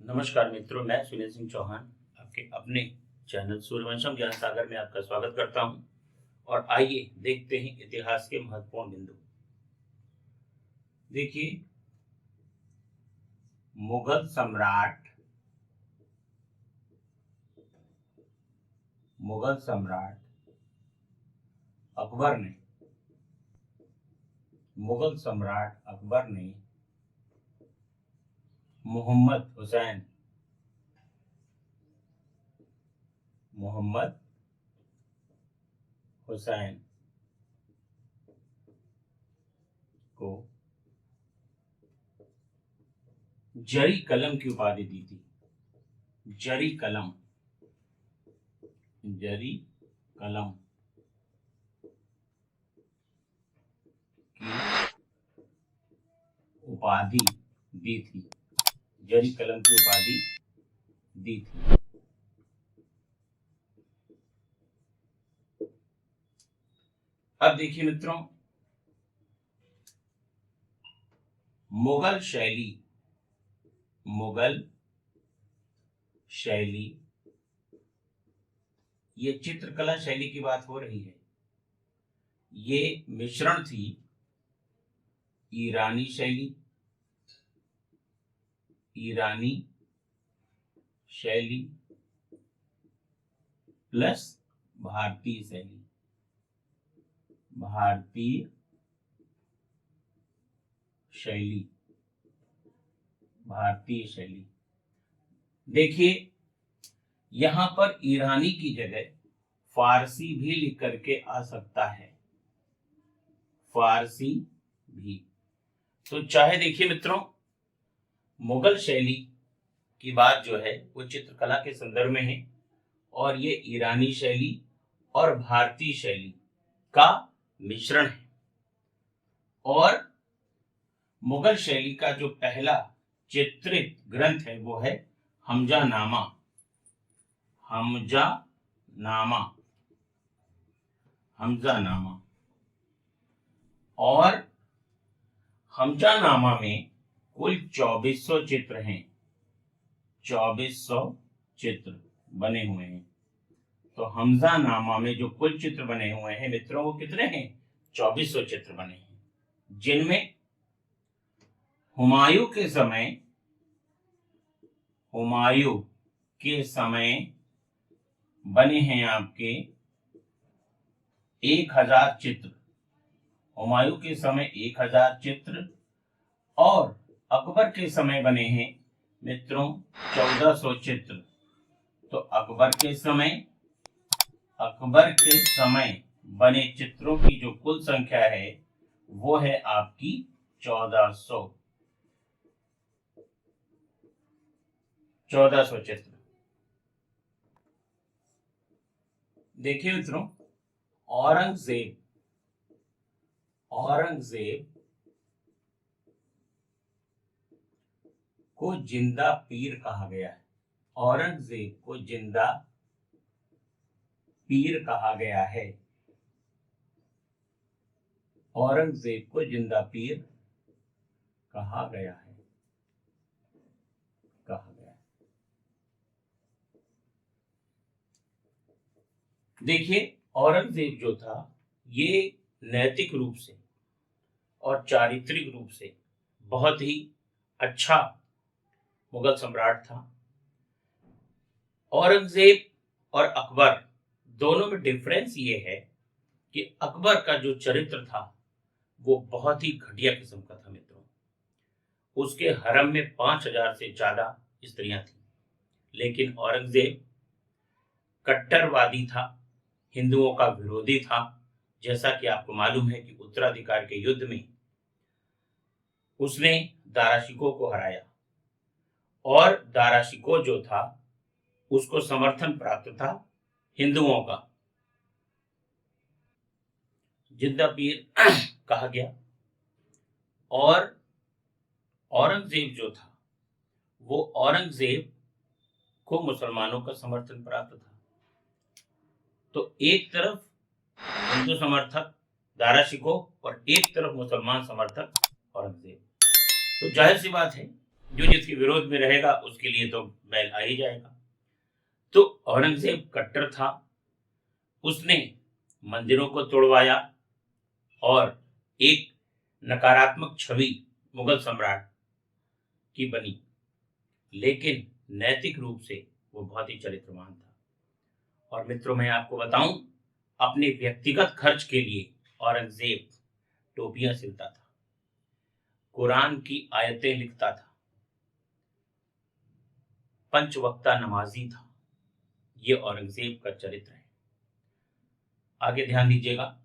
नमस्कार मित्रों, मैं सुनील सिंह चौहान आपके अपने चैनल सूर्यवंशम ज्ञान सागर में आपका स्वागत करता हूं। और आइए देखते हैं इतिहास के महत्वपूर्ण बिंदु। देखिए, मुगल सम्राट अकबर ने मोहम्मद हुसैन को जरी कलम की उपाधि दी थी। जरी कलम की उपाधि दी थी। जरी कलम की उपाधि दी थी। अब देखिए मित्रों, मुगल शैली ये चित्रकला शैली की बात हो रही है। ये मिश्रण थी ईरानी शैली प्लस भारतीय शैली। देखिए, यहां पर ईरानी की जगह फारसी भी लिख करके आ सकता है। फारसी भी। तो चाहे देखिए मित्रों, मुगल शैली की बात जो है वो चित्रकला के संदर्भ में है, और ये ईरानी शैली और भारतीय शैली का मिश्रण है। और मुगल शैली का जो पहला चित्रित ग्रंथ है वो है हमजानामा। और हमजानामा में कुल 2400 चित्र हैं। 2400 चित्र बने हुए हैं। तो हमजानामा में जो कुल चित्र बने हुए हैं मित्रों, वो कितने हैं? 2400 चित्र बने हैं, जिनमें हुमायूं के समय बने हैं आपके 1000 चित्र। हुमायूं के समय 1000 चित्र, और अकबर के समय बने हैं मित्रों 1400 चित्र। तो अकबर के समय बने चित्रों की जो कुल संख्या है वो है आपकी 1400 चित्र। देखिए मित्रों, औरंगजेब को जिंदा पीर कहा गया है। औरंगजेब को जिंदा पीर कहा गया है। औरंगजेब को जिंदा पीर कहा गया है। देखिए, औरंगजेब जो था ये नैतिक रूप से और चारित्रिक रूप से बहुत ही अच्छा मुगल सम्राट था। औरंगजेब और अकबर दोनों में डिफरेंस ये है कि अकबर का जो चरित्र था वो बहुत ही घटिया किस्म का था मित्रों। उसके हरम में 5000 से ज्यादा स्त्रियां थी। लेकिन औरंगजेब कट्टरवादी था, हिंदुओं का विरोधी था। जैसा कि आपको मालूम है कि उत्तराधिकार के युद्ध में उसने दारा शिकोह को हराया, और दारा शिकोह जो था उसको समर्थन प्राप्त था हिंदुओं का। जिंदा पीर कहा गया। और औरंगजेब जो था वो औरंगजेब को मुसलमानों का समर्थन प्राप्त था। तो एक तरफ हिंदू समर्थक दारा शिकोह और एक तरफ मुसलमान समर्थक औरंगजेब। तो जाहिर सी बात है जो जिसके विरोध में रहेगा उसके लिए तो बैल आ ही जाएगा। तो औरंगजेब कट्टर था, उसने मंदिरों को तोड़वाया और एक नकारात्मक छवि मुगल सम्राट की बनी, लेकिन नैतिक रूप से वो बहुत ही चरित्रवान था। और मित्रों, मैं आपको बताऊं, अपने व्यक्तिगत खर्च के लिए औरंगजेब टोपियां सिलता था, कुरान की आयतें लिखता था, पंचवक्ता नमाजी था। ये औरंगजेब का चरित्र है। आगे ध्यान दीजिएगा।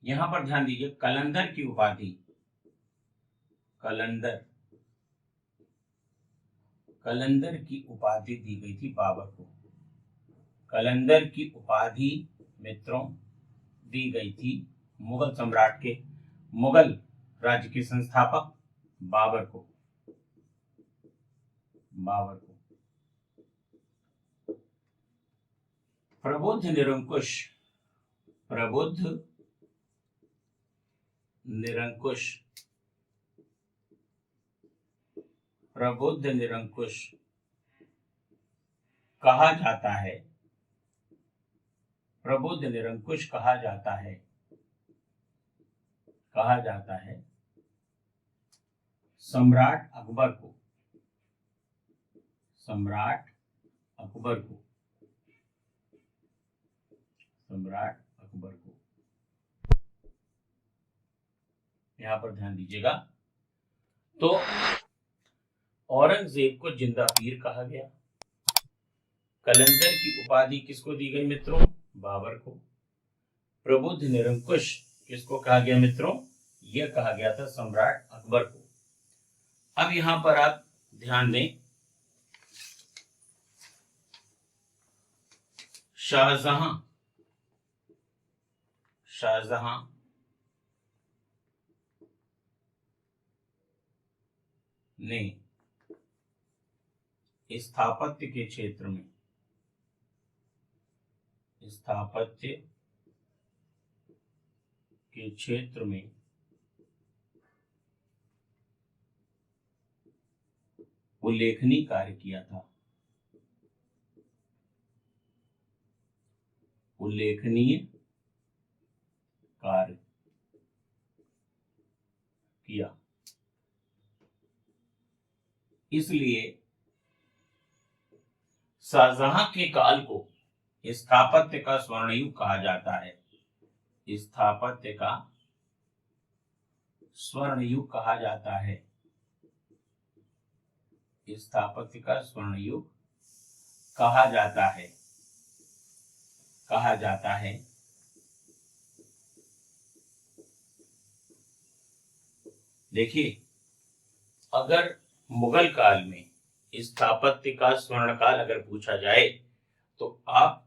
यहां पर ध्यान दीजिए, कलंदर की उपाधि, कलंदर कलंदर की उपाधि दी गई थी बाबर को। कलंदर की उपाधि मित्रों दी गई थी मुगल सम्राट के, मुगल राज्य के संस्थापक बाबर को। प्रबुद्ध निरंकुश, प्रबुद्ध निरंकुश, प्रबुद्ध निरंकुश कहा जाता है, प्रबुद्ध निरंकुश कहा जाता है सम्राट अकबर को, सम्राट अकबर को, सम्राट अकबर को। यहां पर ध्यान दीजिएगा। तो औरंगजेब को जिंदा पीर कहा गया। कलंदर की उपाधि किसको दी गई मित्रों? बाबर को। प्रबुद्ध निरंकुश किसको कहा गया मित्रों? यह कहा गया था सम्राट अकबर को। अब यहां पर आप ध्यान दें, शाहजहां ने स्थापत्य के क्षेत्र में, स्थापत्य के क्षेत्र में उल्लेखनीय कार्य किया था, उल्लेखनीय कार्य किया। इसलिए शाहजहां के काल को स्थापत्य का स्वर्णयुग कहा जाता है, स्थापत्य का स्वर्णयुग कहा जाता है, स्थापत्य का स्वर्णयुग कहा जाता है, कहा जाता है। देखिए, अगर मुगल काल में स्थापत्य का स्वर्ण काल अगर पूछा जाए तो आप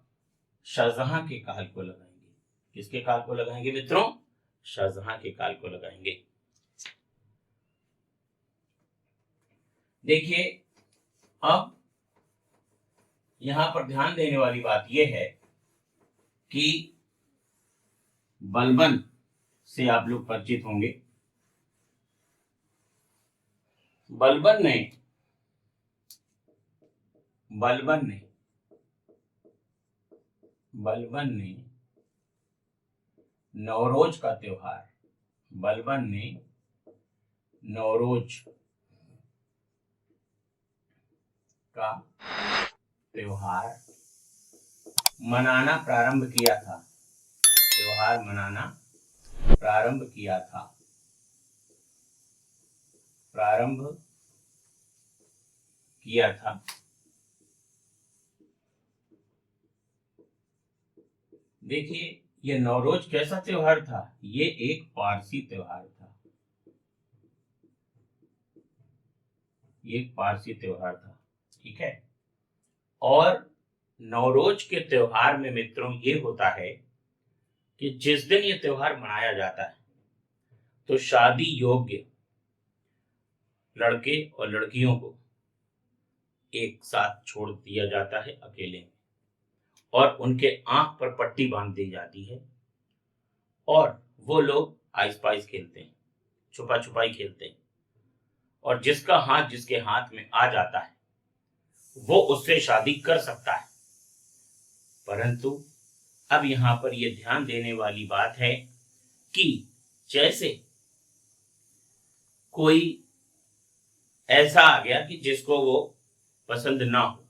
शाहजहां के काल को लगाएंगे। किसके काल को लगाएंगे मित्रों? शाहजहां के काल को लगाएंगे। देखिए, अब यहां पर ध्यान देने वाली बात यह है कि बलबन से आप लोग परिचित होंगे। बलबन ने नवरोज का त्योहार, बलबन ने नवरोज का त्योहार मनाना प्रारंभ किया था, त्योहार मनाना प्रारंभ किया था, प्रारंभ किया था। देखिए, ये नवरोज कैसा त्योहार था? ये एक पारसी त्योहार था, ये एक पारसी त्योहार था, ठीक है। और नवरोज के त्योहार में मित्रों ये होता है कि जिस दिन ये त्योहार मनाया जाता है तो शादी योग्य लड़के और लड़कियों को एक साथ छोड़ दिया जाता है अकेले, और उनके आंख पर पट्टी बांध दी जाती है और वो लोग आइस पाइस खेलते हैं, छुपा छुपाई खेलते हैं, और जिसका हाथ जिसके हाथ में आ जाता है वो उससे शादी कर सकता है। परंतु अब यहां पर यह ध्यान देने वाली बात है कि जैसे कोई ऐसा आ गया कि जिसको वो पसंद ना हो,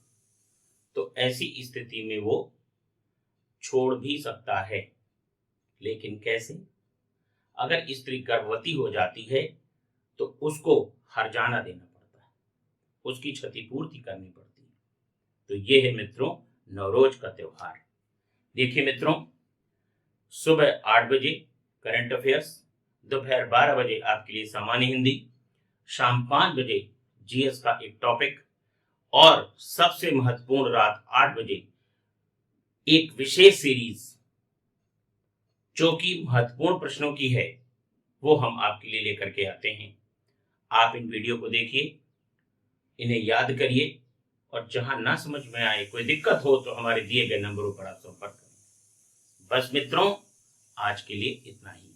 तो ऐसी स्थिति में वो छोड़ भी सकता है। लेकिन कैसे? अगर स्त्री गर्भवती हो जाती है तो उसको हर्जाना देना पड़ता है, उसकी क्षतिपूर्ति करनी पड़ती है। तो ये है मित्रों नवरोज का त्योहार। देखिए मित्रों, सुबह 8 बजे करंट अफेयर्स, दोपहर 12 बजे आपके लिए सामान्य हिंदी, शाम 5 बजे जीएस का एक टॉपिक, और सबसे महत्वपूर्ण रात 8 बजे एक विशेष सीरीज जो कि महत्वपूर्ण प्रश्नों की है, वो हम आपके लिए लेकर के आते हैं। आप इन वीडियो को देखिए, इन्हें याद करिए, और जहां ना समझ में आए, कोई दिक्कत हो, तो हमारे दिए गए नंबरों पर आप संपर्क करें। बस मित्रों, आज के लिए इतना ही।